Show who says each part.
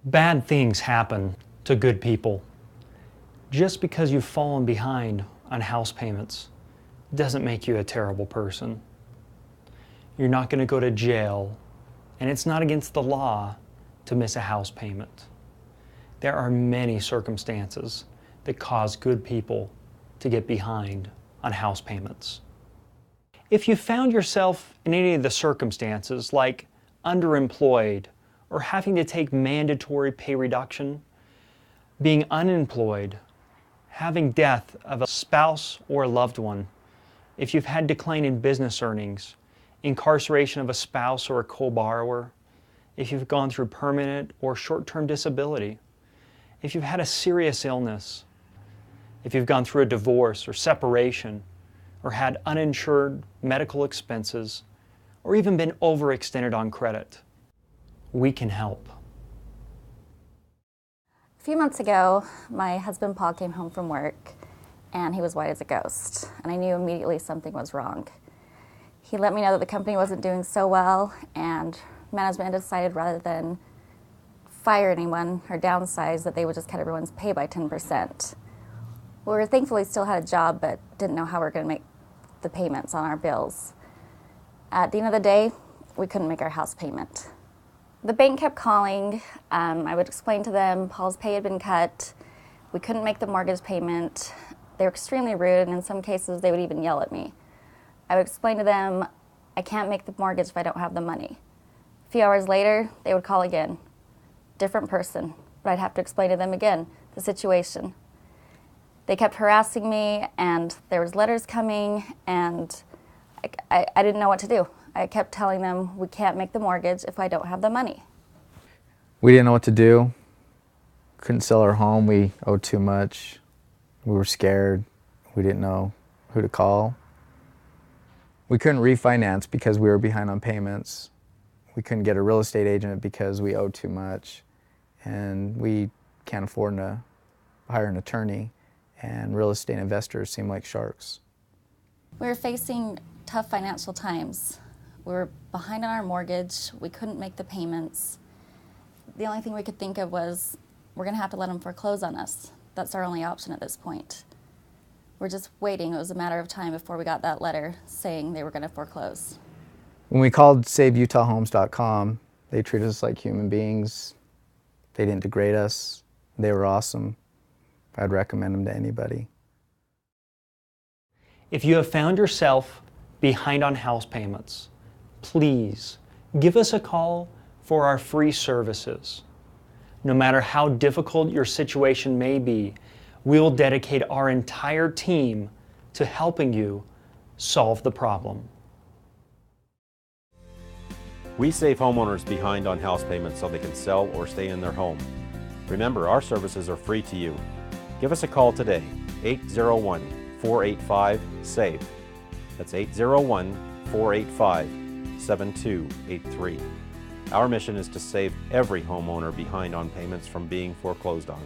Speaker 1: Bad things happen to good people. Just because you've fallen behind on house payments doesn't make you a terrible person. You're not going to go to jail, and it's not against the law to miss a house payment. There are many circumstances that cause good people to get behind on house payments. If you found yourself in any of the circumstances like underemployed or having to take mandatory pay reduction, being unemployed, having death of a spouse or a loved one, if you've had decline in business earnings, incarceration of a spouse or a co-borrower, if you've gone through permanent or short-term disability, if you've had a serious illness, if you've gone through a divorce or separation, or had uninsured medical expenses, or even been overextended on credit, we can help.
Speaker 2: A few months ago, my husband Paul came home from work and he was white as a ghost, and I knew immediately something was wrong. He let me know that the company wasn't doing so well, and management decided rather than fire anyone or downsize that they would just cut everyone's pay by 10%. We were thankfully still had a job, but didn't know how we were going to make the payments on our bills. At the end of the day, we couldn't make our house payment. The bank kept calling. I would explain to them Paul's pay had been cut. We couldn't make the mortgage payment. They were extremely rude, and in some cases they would even yell at me. I would explain to them, I can't make the mortgage if I don't have the money. A few hours later, they would call again. Different person, but I'd have to explain to them again the situation. They kept harassing me, and there was letters coming, and I didn't know what to do. I kept telling them, we can't make the mortgage if I don't have the money.
Speaker 3: We didn't know what to do. Couldn't sell our home. We owed too much. We were scared. We didn't know who to call. We couldn't refinance because we were behind on payments. We couldn't get a real estate agent because we owed too much. And we can't afford to hire an attorney. And real estate investors seem like sharks.
Speaker 2: We were facing tough financial times. We were behind on our mortgage. We couldn't make the payments. The only thing we could think of was, we're going to have to let them foreclose on us. That's our only option at this point. We're just waiting. It was a matter of time before we got that letter saying they were going to foreclose.
Speaker 3: When we called SaveUtahHomes.com, they treated us like human beings. They didn't degrade us. They were awesome. I'd recommend them to anybody.
Speaker 1: If you have found yourself behind on house payments, please give us a call for our free services. No matter how difficult your situation may be, we will dedicate our entire team to helping you solve the problem.
Speaker 4: We save homeowners behind on house payments so they can sell or stay in their home. Remember, our services are free to you. Give us a call today, 801-485-SAVE. That's 801-485-7283. Our mission is to save every homeowner behind on payments from being foreclosed on.